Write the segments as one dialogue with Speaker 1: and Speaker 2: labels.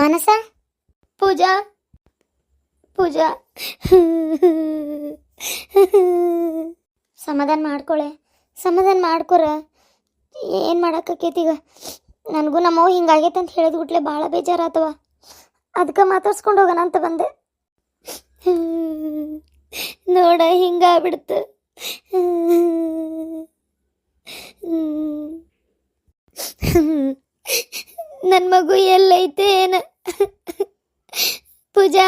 Speaker 1: ಮನಸ ಪೂಜಾ ಪೂಜಾ ಸಮಾಧಾನ ಮಾಡ್ಕೊಳೆ, ಸಮಾಧಾನ ಮಾಡ್ಕೊರ. ಏನು ಮಾಡಕ್ಕೈತಿ ಈಗ? ನನಗೂ ನಮ್ಮವ್ವ ಹಿಂಗಾಗೈತೆ ಅಂತ ಹೇಳಿದ್ಬಿಟ್ಲೆ ಭಾಳ ಬೇಜಾರಾತವ. ಅದಕ್ಕೆ ಮಾತಾಡ್ಸ್ಕೊಂಡು ಹೋಗೋಣ ಅಂತ ಬಂದೆ. ನೋಡ ಹಿಂಗಾಗ್ಬಿಡ್ತು. ನನ್ನ ಮಗು ಎಲ್ಲೈತೆ ಏನ? ಪೂಜಾ,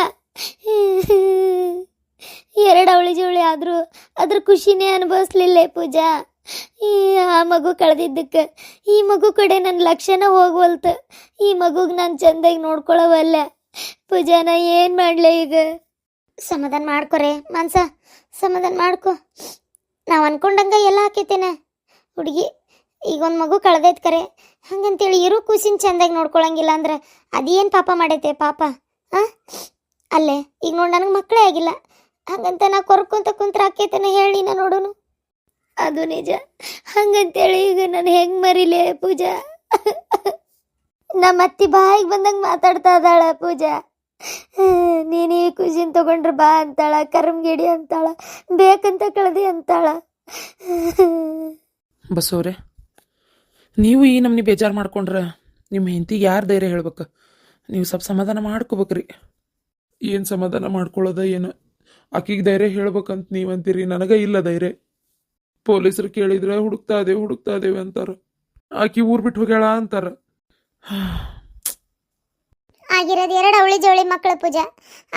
Speaker 1: 2 ಅವಳಿ ಜೋಳಿ ಆದರೂ ಅದ್ರ ಖುಷಿನೇ ಅನುಭವಿಸ್ಲಿಲ್ಲ ಪೂಜಾ. ಆ ಮಗು ಕಳೆದಿದ್ದಕ್ಕೆ ಈ ಮಗು ಕಡೆ ನನ್ನ ಲಕ್ಷಣ ಹೋಗ್ವಲ್ತು. ಈ ಮಗುಗೆ ನಾನು ಚಂದಾಗಿ ನೋಡ್ಕೊಳವಲ್ಲ ಪೂಜಾ. ನಾ ಏನು ಮಾಡಲೆ ಈಗ? ಸಮಾಧಾನ ಮಾಡ್ಕೊರೆ ಮನ್ಸ, ಸಮಾಧಾನ ಮಾಡ್ಕೊ. ನಾವು ಅನ್ಕೊಂಡಂಗ ಎಲ್ಲ ಹಾಕೈತೇನೆ ಹುಡುಗಿ. ಈಗ ಒಂದು ಮಗು ಕಳೆದೈತೆ ಕರೆ, ಹಂಗಂತೇಳಿ ಇರೋ ಕೂಸಿನ ಚಂದಾಗಿ ನೋಡ್ಕೊಳಂಗಿಲ್ಲ ಅಂದ್ರೆ ಅದೇನು ಪಾಪ ಮಾಡೈತೆ ಪಾಪ? ಅಲ್ಲೇ ಈಗ ನೋಡಿ ನನಗೆ ಮಕ್ಕಳೇ ಆಗಿಲ್ಲ, ಹಂಗಂತ ನಾ ಕೊರ್ಕೊಂತ ಕುಂತ್ರ ಆಕೈತೇನೆ ಹೇಳಿ ನಾ ನೋಡೋನು. ಅದು ನಿಜ. ಹಂಗಂತೇಳಿ ಈಗ ನಾನು ಹೆಂಗೆ ಮರಿಲೆ ಪೂಜಾ? ನಮ್ಮ ಅತ್ತಿ ಬಾಯಿಗೆ ಬಂದಂಗೆ ಮಾತಾಡ್ತಾ ಇದ್ದಾಳ ಪೂಜಾ. ನೀನೇ ಖುಷಿನ ತಗೊಂಡ್ರೆ ಬಾ ಅಂತಾಳ, ಕರ್ಮಗಿಡಿ ಅಂತಾಳ, ಬೇಕಂತ ಕಳ್ದಿ ಅಂತಾಳ.
Speaker 2: ಬಸವ್ರೆ, ನೀವು ಈ ನಮ್ನಿ ಬೇಜಾರು ಮಾಡ್ಕೊಂಡ್ರೆ ನಿಮ್ಮ ಹೆಂಡತಿಗೆ ಯಾರು ಧೈರ್ಯ ಹೇಳ್ಬೇಕು? ನೀವು ಸ್ವಲ್ಪ ಸಮಾಧಾನ ಮಾಡ್ಕೋಬೇಕ್ರಿ. ಏನು ಸಮಾಧಾನ ಮಾಡ್ಕೊಳ್ಳೋದ ಏನು? ಆಕಿಗೆ ಧೈರ್ಯ ಹೇಳ್ಬೇಕಂತ ನೀವಂತೀರಿ, ನನಗೆ ಇಲ್ಲ ಧೈರ್ಯ. ಪೊಲೀಸರು ಕೇಳಿದ್ರೆ ಹುಡುಕ್ತಾ ಇದೇವೆ ಅಂತಾರ. ಆಕಿ ಊರು ಬಿಟ್ಟು ಹೋಗ್ಯಾಳ ಅಂತಾರ.
Speaker 1: ಆಗಿರೋದು 2 ಅವಳಿ ಜೋಳಿ ಮಕ್ಕಳು ಪೂಜಾ.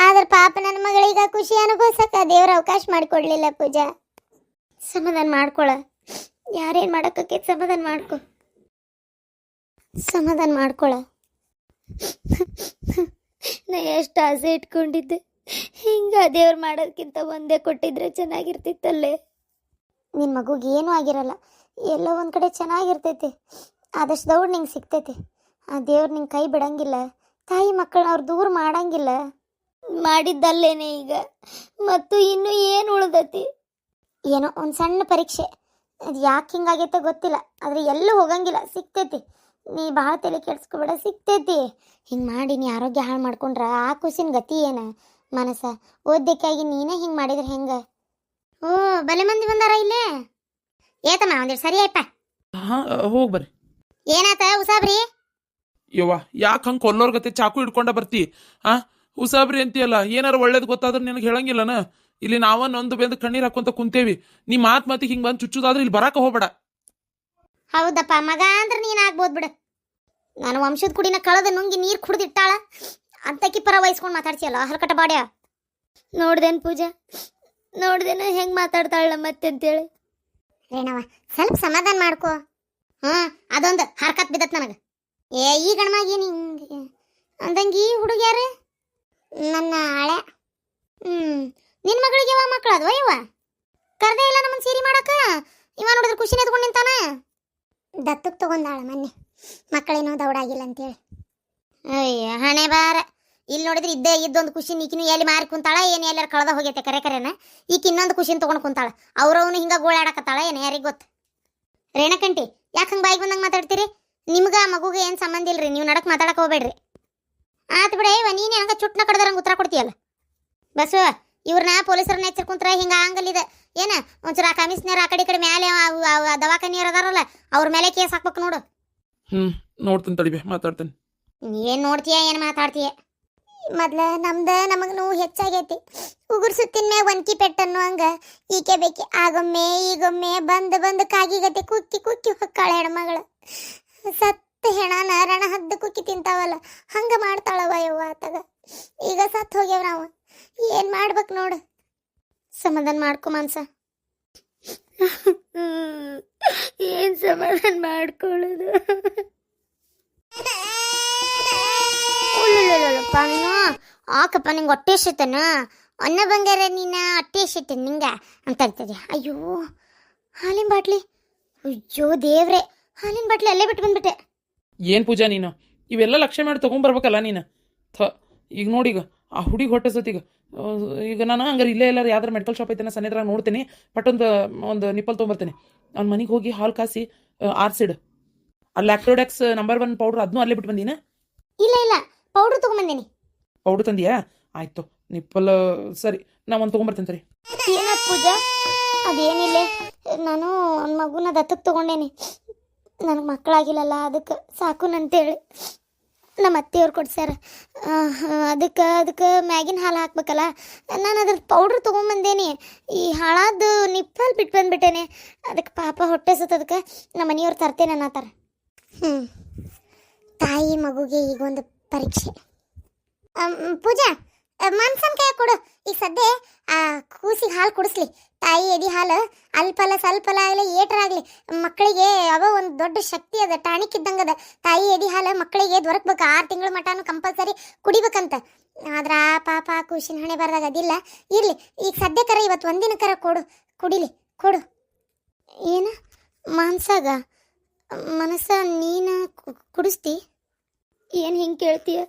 Speaker 1: ಆದ್ರೆ ಪಾಪ ನನ್ನ ಮಗಳೀಗ ಖುಷಿ ಅನುಭವಿಸಕ್ಕ ದೇವ್ರ ಅವಕಾಶ ಮಾಡಿಕೊಡ್ಲಿಲ್ಲ ಪೂಜಾ. ಸಮಾಧಾನ ಮಾಡ್ಕೊಳ. ಯಾರೇನು ಮಾಡಕ್ಕೆ? ಸಮಾಧಾನ ಮಾಡ್ಕೊ, ಸಮಾಧಾನ ಮಾಡ್ಕೊಳ. ನಾ ಎಷ್ಟು ಆಸೆ ಇಟ್ಕೊಂಡಿದ್ದೆ, ಹಿಂಗ ದೇವ್ರು ಮಾಡೋದಕ್ಕಿಂತ ಒಂದೇ ಕೊಟ್ಟಿದ್ರೆ ಚೆನ್ನಾಗಿರ್ತಿತ್ತಲ್ಲೇ. ನಿನ್ನ ಮಗುಗೆ ಏನೂ ಆಗಿರಲ್ಲ, ಎಲ್ಲೋ ಒಂದು ಕಡೆ ಚೆನ್ನಾಗಿರ್ತೈತಿ. ಆದಷ್ಟು ದೌಡ್ ನಿಂಗೆ ಸಿಗ್ತೈತಿ. ಆ ದೇವ್ರು ನಿಂಗೆ ಕೈ ಬಿಡಂಗಿಲ್ಲ, ತಾಯಿ ಮಕ್ಕಳನ್ನ ಅವ್ರು ದೂರ ಮಾಡಂಗಿಲ್ಲ. ಮಾಡಿದ್ದಲ್ಲೇನೆ ಈಗ, ಮತ್ತು ಇನ್ನೂ ಏನು ಉಳ್ದೈತಿ? ಏನೋ ಒಂದು ಸಣ್ಣ ಪರೀಕ್ಷೆ, ಅದು ಯಾಕೆ ಹಿಂಗಾಗೈತೆ ಗೊತ್ತಿಲ್ಲ, ಆದರೆ ಎಲ್ಲೂ ಹೋಗಂಗಿಲ್ಲ, ಸಿಗ್ತೈತಿ. ನೀ ಭಾಳ ತಲೆ ಕೆಡ್ಸ್ಕೊಬೇಡ, ಸಿಗ್ತೈತಿ. ಹಿಂಗೆ ಮಾಡಿ ನೀ ಆರೋಗ್ಯ ಹಾಳು ಮಾಡ್ಕೊಂಡ್ರ ಆ ಖುಷಿನ ಗತಿ ಏನು? ಮನಸ್ಸ ಓದ್ದಕ್ಕಾಗಿ ನೀನೇ ಹಿಂಗೆ ಮಾಡಿದ್ರೆ ಹೆಂಗೆ? ಓ ಬಲೆ ಮಂದಿ ಬಂದಾರ ಇಲ್ಲೇ. ಏತಮ್ಮ ಒಂದಿಟ್ಟು ಸರಿ ಆಯ್ಪ.
Speaker 2: ಹೋಗಿ ಬರ್ರಿ.
Speaker 1: ಏನಾತ ಉಸಾಬ್ರಿ?
Speaker 2: ಯವ್ವ, ಯಾಕೆ ಹಂಗೆ ಕೊಲ್ಲೋರ್ ಗತೆ ಚಾಕು ಹಿಡ್ಕೊಂಡ ಬರ್ತಿ? ಉಸಾಬ್ರಿ ಅಂತೀಯಲ್ಲ, ಏನಾರು ಒಳ್ಳೇದು ಗೊತ್ತಾದ್ರೆ ನಿನಗೆ ಹೇಳಂಗಿಲ್ಲನ? ಇಲ್ಲಿ ನಾವನ್ನೊಂದು ಬೆಂದು ಕಣ್ಣೀರು ಹಾಕೊಂತ ಕುಂತೇವಿ. ನೀ ಮಾತಿಗೆ ಹಿಂಗೆ ಬಂದು ಚುಚ್ಚುದಾದ್ರೆ ಇಲ್ಲಿ ಬರಾಕ ಹೋಗ್ಬೇಡ.
Speaker 1: ಹೌದಪ್ಪ, ಮಗ ಅಂದ್ರೆ ನೀನು ಆಗ್ಬೋದು ಬಿಡು. ನಾನು ವಂಶದ ಕುಡಿನ ಕಳೆದ ನುಂಗಿ ನೀರು ಕುಡ್ದಿಟ್ಟಾಳ ಅಂತಕಿ ಪರ ವಹಿಸ್ಕೊಂಡು ಮಾತಾಡ್ಸಿಯಲ್ಲ ಹಲ್ಕಟ ಬಾಡ್ಯ. ನೋಡ್ದೇನು ಪೂಜಾ, ನೋಡ್ದೇನ ಹೆಂಗೆ ಮಾತಾಡ್ತಾಳ ಮತ್ತೆ ಅಂತೇಳಿ. ರೇಣವ ಸ್ವಲ್ಪ ಸಮಾಧಾನ ಮಾಡ್ಕೋ. ಅದೊಂದು ಹರ್ಕತ್ ಬಿದ್ದತ್ ನನಗೆ. ಈ ಗಣಮಾಗಿ ನಿಂಗೆ ಅಂದಂಗೆ ಈ ಹುಡುಗ್ಯಾರು ನನ್ನ ಹಳೆ. ನಿನ್ನ ಮಗಳಿಗೆ ಯಾವ ಮಕ್ಕಳು ಅದ್ವ? ಇವ ಕರ್ದೇ ಇಲ್ಲ ನಮ್ಮನ್ನು ಸೀರಿ ಮಾಡಕ್ಕ. ಇವ ನೋಡಿದ್ರೆ ಖುಷಿನ ಎತ್ಕೊಂಡು ನಿಂತಾನ. ದತ್ತಕ್ಕೆ ತಗೊಂಡಾಳ ಮೊನ್ನೆ, ಮಕ್ಕಳೇನೋ ದೌಡಾಗಿಲ್ಲ ಅಂತೇಳಿ. ಅಯ್ಯ ಹಣೆ ಬಾರ. ಇಲ್ಲಿ ನೋಡಿದ್ರೆ ಇದ್ದೇ ಇದ್ದೊಂದು ಖುಷಿ ಈಕಿನೂ ಎಲ್ಲಿ ಮಾರಿ ಕುಂತಾಳ ಏನು, ಎಲ್ಲಾರು ಕಳೆದ ಹೋಗೈತೆ ಕರೆನ. ಈಕ ಇನ್ನೊಂದು ಖುಷಿನ ತೊಗೊಂಡು ಕುಂತಾಳ. ಅವ್ರವನು ಹಿಂಗೆ ಗೋಳಾಡಕತ್ತಾಳ ಏನು, ಯಾರಿಗೆ ಗೊತ್ತು? ರೇಣಕಂಟಿ, ಯಾಕೆ ಹಂಗೆ ಬಾಯಿಗೆ ಬಂದಂಗೆ ಮಾತಾಡ್ತೀರಿ? ನಿಮ್ಗೆ ಆ ಮಗುಗೆ ಏನು ಸಂಬಂಧ ಇಲ್ರಿ, ನೀವು ನಡಕ್ಕೆ ಮಾತಾಡಕ್ಕೆ ಹೋಗ್ಬೇಡ್ರಿ. ಆತು ಬಿಡ ಇವ, ನೀನು ಹಂಗೆ ಚುಟ್ನ ಕಡ್ದಾರಂಗೆ ಉತ್ತರ ಕೊಡ್ತೀಯಲ್ಲ. ಬಸ್ ಇವ್ರನ್ನ ಪೊಲೀಸರನ್ನ ಎಚ್ಚರ್ ಕುಂತ್ರ ಹಿಂಗೆ ಆಗಂಗಲ್ಲಿದೆ ಏನ? ಒಂಚೂರು ಆ ಕಮಿಷನರ್ ಆ ಕಡೆ ಮೇಲೆ ದವಾಖಾನಿಯರ್ ಅದಾರಲ್ಲ ಅವ್ರ ಮೇಲೆ ಕೇಸ್ ಹಾಕ್ಬೇಕು ನೋಡು.
Speaker 2: ನೋಡ್ತೀನಿ ತಡಿಬೆ, ಮಾತಾಡ್ತೇನೆ.
Speaker 1: ಏನು ನೋಡ್ತೀಯ, ಏನು ಮಾತಾಡ್ತೀಯ? ಮೊದ್ಲ ನಮಗೆ ನೋವು ಹೆಚ್ಚಾಗೈತಿ. ಉಗುರು ಸುತ್ತಿನ ಮ್ಯಾಗ ಒನ್ಕಿ ಪೆಟ್ಟನ್ನು ಹಂಗ ಈಕೆ ಬೇಕಿ ಆಗೊಮ್ಮೆ ಈಗೊಮ್ಮೆ ಬಂದು ಕಾಗಿಗತೆ ಕುಕ್ಕಿ ಹೊಕ್ಕಾಳ ಹೆಣ್ಮಗಳ. ಸತ್ತ ಹೆಣನ ರಣ ಹದ್ದು ಕುಕ್ಕಿ ತಿಂತಾವಲ್ಲ ಹಂಗ ಮಾಡ್ತಾಳವ ಯವ್ವ ಆತಗ. ಈಗ ಸತ್ತು ಹೋಗ್ಯವ ನಾವು, ಏನು ಮಾಡ್ಬೇಕು ನೋಡು. ಸಮಾಧಾನ ಮಾಡ್ಕೊ ಮನ್ಸ. ಏನು ಸಮಾಧಾನ ಮಾಡ್ಕೊಳ್ಳೋದು? ನೀನು ಆಕಪ್ಪ, ನಿಂಗೆ ಹೊಟ್ಟೆ ಎಷ್ಟೈತನ? ಅನ್ನ ಬಂಗಾರ ನೀನು ಹೊಟ್ಟೆ ಎಷ್ಟೈತೆ ನಿಂಗೆ ಅಂತ ಇರ್ತದೆ. ಅಯ್ಯೋ ಹಾಲಿನ ಬಾಟ್ಲಿ, ಅಯ್ಯೋ ದೇವ್ರೆ, ಹಾಲಿನ ಬಾಟ್ಲಿ ಅಲ್ಲೇ ಬಿಟ್ಟು ಬಂದ್ಬಿಟ್ಟೆ.
Speaker 2: ಏನು ಪೂಜಾ ನೀನು ಇವೆಲ್ಲ ಲಕ್ಷ್ಯ ಮಾಡಿ ತೊಗೊಂಬರ್ಬೇಕಲ್ಲ ನೀನು? ಈಗ ನೋಡೀಗ ಆ ಹುಡುಗಿ ಹೊಟ್ಟೆ ಸತೀಗ ಈಗ ನಾನು ಹಂಗಾರೆ ಇಲ್ಲೇ ಎಲ್ಲಾರು ಯಾವ್ದಾರು ಮೆಡಿಕಲ್ ಶಾಪ್ ಐತೆ ಸನ್ನಿಧಾನ ನೋಡ್ತೀನಿ, ಒಂದು ನಿಪ್ಪಲ್ ತೊಗೊಂಬರ್ತೀನಿ. ಅವ್ನ ಮನೆಗೆ ಹೋಗಿ ಹಾಲು ಕಾಸಿ ಆರ್ಸಿಡ್. ಆ ಲ್ಯಾಕ್ಟೋಡೆಕ್ಸ್ ನಂಬರ್ 1 ಪೌಡ್ರ್ ಅದನ್ನೂ ಅಲ್ಲೇ ಬಿಟ್ಟು ಬಂದೀನ.
Speaker 1: ಇಲ್ಲ ಪೌಡ್ರ್ ತೊಗೊಂಬಂದೇನಿ.
Speaker 2: ಪೌಡ್ರ್ ತಂದಿಯಾ? ಆಯ್ತು ನಿಪ್ಪಲ್ ಸರಿ, ನಾ ಒಂದು ತೊಗೊಂಬರ್ತೇನೆ ತರಿ.
Speaker 1: ಏನಾದ ಪೂಜಾ? ಅದೇನಿಲ್ಲ, ನಾನು ಒಂದು ಮಗುನ ದತ್ತಕ್ಕೆ ತೊಗೊಂಡೇನಿ. ನನಗೆ ಮಕ್ಕಳಾಗಿಲ್ಲಲ್ಲ, ಅದಕ್ಕೆ ಸಾಕುನಂತೇಳಿ ನಮ್ಮ ಅತ್ತೆಯವ್ರು ಕೊಡ್ಸ್ಯಾರ. ಅದಕ್ಕೆ ಮ್ಯಾಗಿನ ಹಾಲು ಹಾಕ್ಬೇಕಲ್ಲ, ನಾನು ಅದ್ರ ಪೌಡ್ರ್ ತೊಗೊಂಬಂದೇನಿ. ಈ ಹಾಳಾದ ನಿಪ್ಪಲ್ ಬಿಟ್ಟು ಬಂದ್ಬಿಟ್ಟೇನೆ. ಅದಕ್ಕೆ ಪಾಪ ಹೊಟ್ಟೆ ಸುತ್ತದಕ್ಕೆ ನಮ್ಮ ಮನೆಯವ್ರು ತರ್ತೇನೆ ಅನ್ನತ್ತಾರ. ತಾಯಿ ಮಗುಗೆ ಈಗ ಒಂದು ಪರೀಕ್ಷೆ. ಪೂಜಾ, ಮನ್ಸನ್ ಕೈ ಕೊಡು. ಈಗ ಸದ್ಯ ಆ ಕೂಸಿಗೆ ಹಾಲು ಕುಡಿಸ್ಲಿ. ತಾಯಿ ಎದಿ ಹಾಲು ಅಲ್ಪಲ ಸ್ವಲ್ಪಲ ಆಗಲಿ ಏಟರಾಗಲಿ ಮಕ್ಕಳಿಗೆ ಅವ ಒಂದು ದೊಡ್ಡ ಶಕ್ತಿ ಅದ, ಟಾಣಿಕ್ ಇದ್ದಂಗದ. ತಾಯಿ ಎದಿ ಹಾಲು ಮಕ್ಕಳಿಗೆ ದೊರಕಬೇಕು, 6 ತಿಂಗಳ ಮಟನು ಕಂಪಲ್ಸರಿ ಕುಡಿಬೇಕಂತ. ಆದ್ರೆ ಆ ಪಾಪ ಕೂಸಿನ ಹಣೆ ಬರ್ದಾಗ ಅದಿಲ್ಲ. ಇರ್ಲಿ, ಈಗ ಸದ್ಯಕ್ಕರ ಇವತ್ತು ಒಂದಿನ ಕರ ಕೊಡು, ಕುಡಿಲಿ, ಕೊಡು. ಏನ ಮಾನ್ಸಾಗ ಮನಸ್ಸ ನೀನು ಕುಡಿಸ್ತಿ? ಏನು ಹಿಂಗೆ ಕೇಳ್ತೀಯ?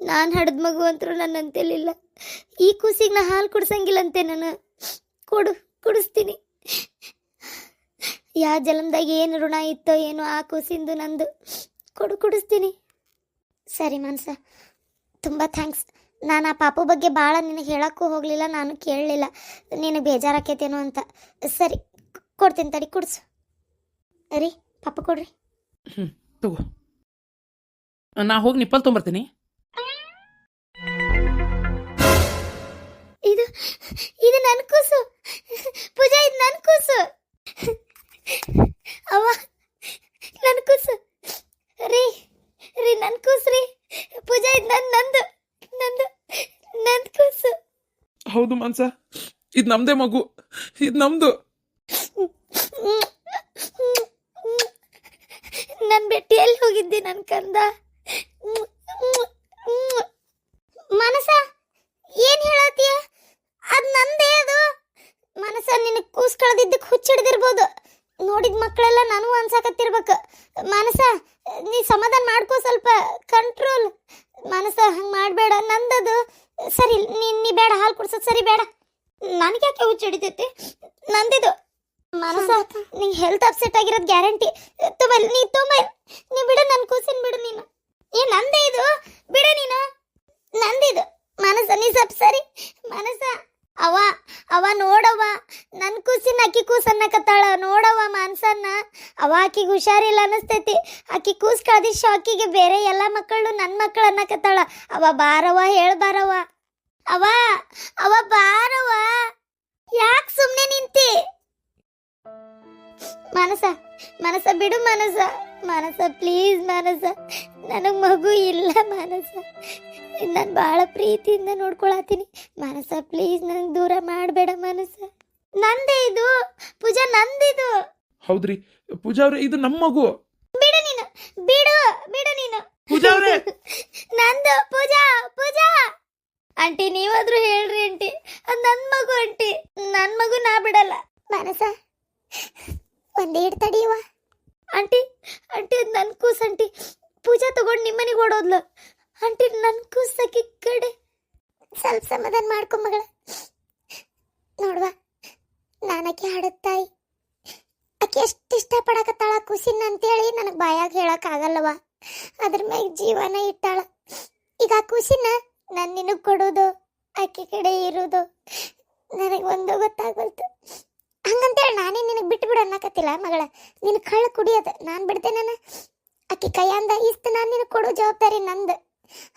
Speaker 1: ನಾನು ಹಡ್ದ ಮಗು ಅಂತರೂ ನನ್ನ ಅಂತೆಲಿಲ್ಲ. ಈ ಕೂಸಿಗೆ ನಾ ಹಾಲು ಕುಡ್ಸಂಗಿಲ್ಲಂತೆ. ನಾನು ಕುಡಿಸ್ತೀನಿ. ಯಾವ ಜಲಮದಾಗ ಏನು ಋಣ ಇತ್ತೋ ಏನೋ ಆ ಕೂಸಿಂದು ನಂದು. ಕುಡಿಸ್ತೀನಿ. ಸರಿ ಮನ್ಸ, ತುಂಬ ಥ್ಯಾಂಕ್ಸ್. ನಾನು ಆ ಪಾಪು ಬಗ್ಗೆ ಭಾಳ ನಿನಗೆ ಹೇಳೋಕ್ಕೂ ಹೋಗಲಿಲ್ಲ, ನಾನು ಕೇಳಲಿಲ್ಲ, ನೀನು ಬೇಜಾರಾಕೈತೇನೋ ಅಂತ. ಸರಿ, ಕೊಡ್ತೀನಿ ತಡಿ, ಕುಡಿಸು. ರೀ ಪಾಪ ಕೊಡ್ರಿ.
Speaker 2: ತಗೋ, ನಾ ಹೋಗಿ ನಿಪ್ಪಲ್ ತೊಗೊಂಬರ್ತೀನಿ.
Speaker 1: ಇದು ನನ್ನ ಕೂಸು ಪೂಜಾ, ಇದು ನನ್ನ ಕೂಸು. ಅವ್ವ, ನನ್ನ ಕೂಸು ರೀ ನನ್ನ ಕೂಸು ರೀ. ಪೂಜಾ, ಇದು ನಂದು ಕೂಸು.
Speaker 2: ಹೌದು ಮನ್ಸ, ಇದು ನಮ್ದೇ ಮಗು, ಇದು ನಮ್ದು.
Speaker 1: ನನ್ನ ಬೆಟ್ಟಿ ಎಲ್ಲಿ ಹೋಗಿದ್ದೆ ನನ್ನ ಕಂದ? ಮನಸ, ಏನ್ ಹೇಳತ್ತೀಯ? ಅದು ನಂದೇ. ಅದು ಮನಸ, ನಿನ್ನ ಕೂಸ್ ಕಳೆದಿದ್ದಕ್ಕೆ ಹುಚ್ಚಿಡ್ದಿರ್ಬೋದು. ನೋಡಿದ ಮಕ್ಕಳೆಲ್ಲ ನಾನು ಅನ್ಸಾಕತ್ತಿರ್ಬೇಕು. ಮನಸ, ನೀ ಸಮಾಧಾನ ಮಾಡ್ಕೋ, ಸ್ವಲ್ಪ ಕಂಟ್ರೋಲ್. ಮನಸ, ಹಂಗೆ ಮಾಡಬೇಡ. ನಂದದು ಸರಿ, ನೀ ಬೇಡ ಹಾಲು ಕುಡ್ಸೋದು ಸರಿ ಬೇಡ. ನನಗೆ ಯಾಕೆ ಹುಚ್ಚಿಡಿತೈತಿ? ನಂದಿದು. ಮನಸ, ನಿಂಗೆ ಹೆಲ್ತ್ ಅಪ್ಸೆಟ್ ಆಗಿರೋದು ಗ್ಯಾರಂಟಿ. ನೀ ಬಿಡು, ನನ್ನ ಕೂಸಿನ ಬಿಡು ನೀನು. ನಂದೇ ಇದು, ಬಿಡು ನೀನು. ನಂದಿದು ಮನಸ, ನೀ ಸ್ವಲ್ಪ ಸರಿ. ಮನಸ, ಅವ ನೋಡವ್ವ, ನನ್ನ ಕೂಸಿನ ಅಕ್ಕಿ ಕೂಸು ಅನ್ನಕತ್ತಾಳ. ನೋಡವ್ವ ಮಾನ್ಸನ್ನ. ಆಕಿಗೆ ಹುಷಾರಿಲ್ಲ ಅನಿಸ್ತೈತಿ. ಆಕಿ ಕೂಸು ಕಳ್ದಿ ಶಾಕಿಗೆ ಬೇರೆ ಎಲ್ಲ ಮಕ್ಕಳು ನನ್ನ ಮಕ್ಕಳು ಅನ್ನಕತ್ತಾಳ. ಬಾರವ್ವ, ಹೇಳ್ಬಾರವ್ವ. ಅವ ಬಾರವ್ವ. ಯಾಕೆ ಸುಮ್ಮನೆ ನಿಂತಿ? ಮನಸ ಬಿಡು. ಮನಸ ಪ್ಲೀಸ್. ನನಗೆ ಮಗು ಇಲ್ಲ. ನಾನು ಭಾಳ ಪ್ರೀತಿಯಿಂದ ನೋಡ್ಕೊಳತ್ತೀನಿ. ಮನಸ ಪ್ಲೀಸ್, ನನಗೆ ದೂರ ಮಾಡಬೇಡ. ನಂದೇ ಇದು ಪೂಜಾ, ನಂದಿದು.
Speaker 2: ಹೌದ್ರಿ ಪೂಜಾ ಅವ್ರೆ, ಇದು ನಮ್ಮ ಮಗು.
Speaker 1: ಬಿಡು ನೀನು, ಬಿಡು ನೀನು.
Speaker 2: ಪೂಜಾ ಅವ್ರೆ,
Speaker 1: ನಂದು. ಪೂಜಾ ಆಂಟಿ, ನೀವಾದ್ರೂ ಹೇಳ್ರಿ ಆಂಟಿ, ಅದು ನನ್ನ ಮಗು ಆಂಟಿ. ನನ್ನ ಮಗು ನಾ ಬಿಡಲ್ಲ. ಮನಸ, ಒಂದೇಡ್ ತಡಿಯುವ. ಆಂಟಿ ಅದು ನನ್ನ ಕೂಸು ಆಂಟಿ. ಪೂಜಾ ತಗೊಂಡು ನಿಮ್ಮನೆಗೆ ಓಡೋದ್ಲು ಆಂಟಿ. ನನ್ನ ಕೂಸಕ್ಕೆ ಕಡೆ ಸ್ವಲ್ಪ ಸಮಾಧಾನ ಮಾಡ್ಕೊ ಮಗಳ. ನೋಡ್ವಾ, ನಾನಕ್ಕೆ ಹಾಡದ ತಾಯಿ. ಆಕೆ ಎಷ್ಟು ಇಷ್ಟಪಡಕತ್ತಾಳ ಕೂಸಿನ ಅಂತೇಳಿ ನನಗೆ ಬಾಯಾಗ ಹೇಳಕ್ಕಾಗಲ್ಲವ. ಅದ್ರ ಮ್ಯಾಗ ಜೀವನ ಇಟ್ಟಾಳ. ಈಗ ಆ ಕೂಸಿನ ನಾನು ನಿನಗೆ ಕೊಡೋದು, ಆಕೆ ಕಡೆ ಇರೋದು ನನಗೆ ಒಂದು ಗೊತ್ತಾಗಲ್ತು. ಹಂಗಂತೇಳಿ ನಾನೇ ನಿನಗೆ ಬಿಟ್ಟು ಬಿಡು ಅನ್ನಕತ್ತಿಲ್ಲ ಮಗಳ. ನಿನ್ನ ಕಳ್ಳ ಕುಡಿಯೋದು ನಾನು ಬಿಡ್ತೇನೆ. ಆಕೆ ಕೈಯಿಂದ ಇಷ್ಟು ನಾನು ನಿನಗೆ ಕೊಡೋ ಜವಾಬ್ದಾರಿ ನಂದು.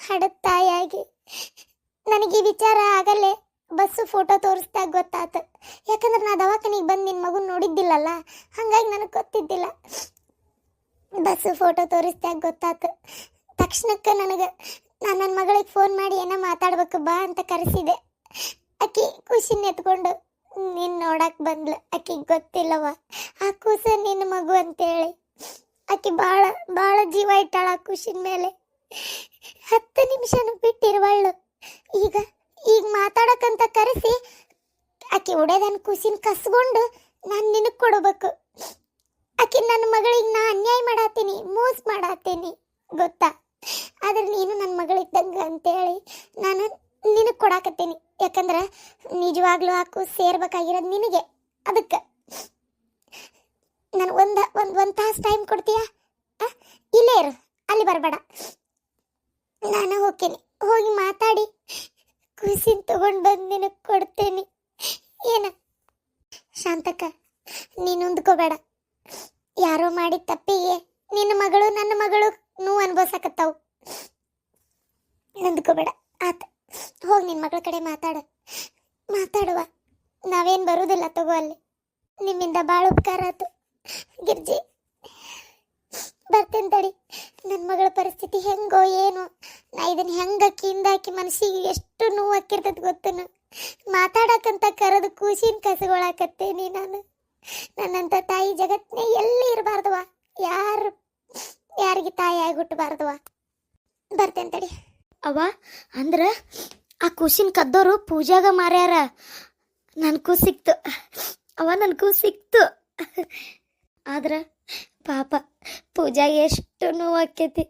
Speaker 1: ಹಡದ ತಾಯಿಯಾಗಿ ನನಗೆ ಈ ವಿಚಾರ ಆಗಲ್ಲೇ ಬಸ್ಸು ಫೋಟೋ ತೋರಿಸ್ದಾಗ ಗೊತ್ತಾತು. ಯಾಕಂದ್ರೆ ನಾ ದವಾಖಾನಿಗೆ ಬಂದು ನಿನ್ನ ಮಗು ನೋಡಿದ್ದಿಲ್ಲಲ್ಲ, ಹಾಗಾಗಿ ನನಗೆ ಗೊತ್ತಿದ್ದಿಲ್ಲ. ಬಸ್ಸು ಫೋಟೋ ತೋರಿಸ್ದಾಗ ಗೊತ್ತಾತು. ತಕ್ಷಣಕ್ಕೆ ನಾನು ನನ್ನ ಮಗಳಿಗೆ ಫೋನ್ ಮಾಡಿ ಏನೋ ಮಾತಾಡ್ಬೇಕು ಬಾ ಅಂತ ಕರೆಸಿದೆ. ಆಕೆ ಖುಷಿನ ಎತ್ಕೊಂಡು ನೀನು ನೋಡಕ್ಕೆ ಬಂದ್ಲು. ಆಕೆಗೆ ಗೊತ್ತಿಲ್ಲವ ಆ ಕೂಸು ನಿನ್ನ ಮಗು ಅಂತೇಳಿ. ಆಕೆ ಭಾಳ ಜೀವ ಇಟ್ಟಾಳ ಆ ಖುಷಿನ ಮೇಲೆ. 10 ನಿಮಿಷನೂ ಬಿಟ್ಟಿರುವಳ್ಳು. ಈಗ ಮಾತಾಡಕ್ಕಂತ ಕರೆಸಿ ಆಕೆ ಒಡೆದನ್ ಖುಷಿನ ಕಸ್ಕೊಂಡು ನಾನು ನಿನಗೆ ಕೊಡಬೇಕು. ಆಕೆ ನನ್ನ ಮಗಳಿಗೆ ನಾ ಅನ್ಯಾಯ ಮಾಡತ್ತೀನಿ, ಮೋಸ ಮಾಡತ್ತೀನಿ ಗೊತ್ತಾ. ಆದ್ರೆ ನೀನು ನನ್ನ ಮಗಳಿದ್ದಂಗೆ ಅಂತೇಳಿ ನಾನು ನಿನಗೆ ಕೊಡಾಕತ್ತೀನಿ. ಯಾಕಂದ್ರೆ ನಿಜವಾಗ್ಲೂ ಹಾಕು ಸೇರ್ಬೇಕಾಗಿರೋದು ನಿನಗೆ. ಅದಕ್ಕೆ ನಾನು ಒಂದು ತಾಸು ಟೈಮ್ ಕೊಡ್ತೀಯಾ? ಇಲ್ಲೇ ಇರು, ಅಲ್ಲಿ ಬರಬೇಡ. ನಾನು ಹೋಗ್ತೇನೆ, ಹೋಗಿ ಮಾತಾಡಿ ಕೂಸಿನ ತಗೊಂಡು ಬಂದು ನಿನಗೆ ಕೊಡ್ತೇನೆ. ಏನ ಶಾಂತಕ್ಕ, ನೀನು ಹೊಂದ್ಕೋಬೇಡ. ಯಾರೋ ಮಾಡಿದ ತಪ್ಪಿಗೆ ನಿನ್ನ ಮಗಳು ನನ್ನ ಮಗಳು ನೋವು ಅನ್ಭವಿಸಕತ್ತಾವು. ಹೊಂದ್ಕೋಬೇಡ. ಆತ ಹೋಗಿ ನಿನ್ನ ಮಗಳ ಕಡೆ ಮಾತಾಡುವ. ನಾವೇನು ಬರುವುದಿಲ್ಲ ತಗೋ, ಅಲ್ಲಿ ನಿಮ್ಮಿಂದ ಭಾಳ ಉಪಕಾರ ಆಯ್ತು ಗಿರ್ಜಿ. ಬರ್ತೇನೆ ತಡಿ. ನನ್ನ ಮಗಳ ಪರಿಸ್ಥಿತಿ ಹೆಂಗೋ ಏನು, ನಾ ಇದನ್ನ ಹೆಂಗೆ ಹಾಕಿ ಮನಸ್ಸಿಗೆ ಎಷ್ಟು ನೋವು ಹಾಕಿರ್ತದ ಗೊತ್ತೇನು. ಮಾತಾಡಕ್ಕಂತ ಕರೆದು ಕೂಸಿನ ಕಸಗೊಳಕತ್ತೇನಿ ನಾನು. ನನ್ನಂತ ತಾಯಿ ಜಗತ್ನೇ ಎಲ್ಲಿ ಇರಬಾರ್ದವ, ಯಾರಿಗೆ ತಾಯಿ ಆಗಿ ಹುಟ್ಟಬಾರ್ದವ. ಬರ್ತೇನೆ ತಡಿ. ಅವ ಅಂದ್ರ ಆ ಕೂಸಿನ ಕದ್ದೋರು ಪೂಜಾಗ ಮಾರ್ಯಾರ. ನನ್ನ ಕೂಸು ಸಿಕ್ತು ಅವ, ನನ್ನ ಕೂಸು ಸಿಕ್ತು. ಆದ್ರೆ ಪಾಪ ಪೂಜಾಗೆ ಎಷ್ಟು ನೋವು ಆಕೈತಿ.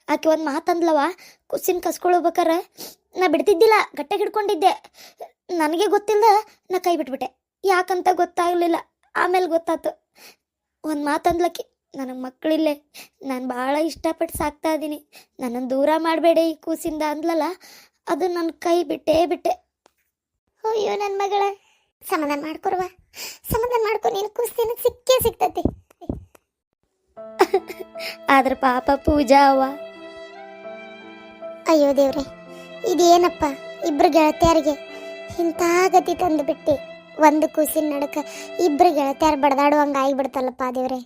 Speaker 1: ಆಕೆ ಒಂದು ಮಾತಂದ್ಲವ, ಕೂಸಿನ ಕಸ್ಕೊಳ್ಬೇಕಾರ ನಾ ಬಿಡ್ತಿದ್ದಿಲ್ಲ, ಗಟ್ಟೆ ಹಿಡ್ಕೊಂಡಿದ್ದೆ. ನನಗೆ ಗೊತ್ತಿಲ್ಲ, ನಾ ಕೈ ಬಿಟ್ಬಿಟ್ಟೆ. ಯಾಕಂತ ಗೊತ್ತಾಗಲಿಲ್ಲ, ಆಮೇಲೆ ಗೊತ್ತಾಯ್ತು. ಒಂದು ಮಾತಂದ್ಲಕ್ಕಿ, ನನಗೆ ಮಕ್ಕಳಿಲ್ಲೇ, ನಾನು ಭಾಳ ಇಷ್ಟಪಟ್ಟು ಸಾಕ್ತಾ ಇದ್ದೀನಿ, ನನ್ನನ್ನು ದೂರ ಮಾಡಬೇಡಿ ಈ ಕೂಸಿಂದ ಅಂದ್ಲಲ್ಲ, ಅದು ನನ್ನ ಕೈ ಬಿಟ್ಟೆ. ಅಯ್ಯೋ ನನ್ನ ಮಗಳ, ಸಮಾಧಾನ ಮಾಡ್ಕೊರುವ, ಸಮಾಧಾನ ಮಾಡ್ಕೊ. ನೀನು ಕೂಸ್ತಿನ ಸಿಕ್ಕೇ ಸಿಗ್ತತಿ. ಆದ್ರೆ ಪಾಪ ಪೂಜಾ ಅವ್ವ, ಅಯ್ಯೋ ದೇವ್ರೆ, ಇದೇನಪ್ಪ ಇಬ್ರು ಗೆಳತಿಯರಿಗೆ ಇಂಥ ಗತಿ ತಂದು ಬಿಟ್ಟು. ಒಂದು ಕೂಸಿನ ನಡಕ ಇಬ್ರು ಗೆಳತಿಯರು ಬಡದಾಡುವಂಗೆ ಆಗಿಬಿಡ್ತಲ್ಲಪ್ಪ ದೇವ್ರೆ.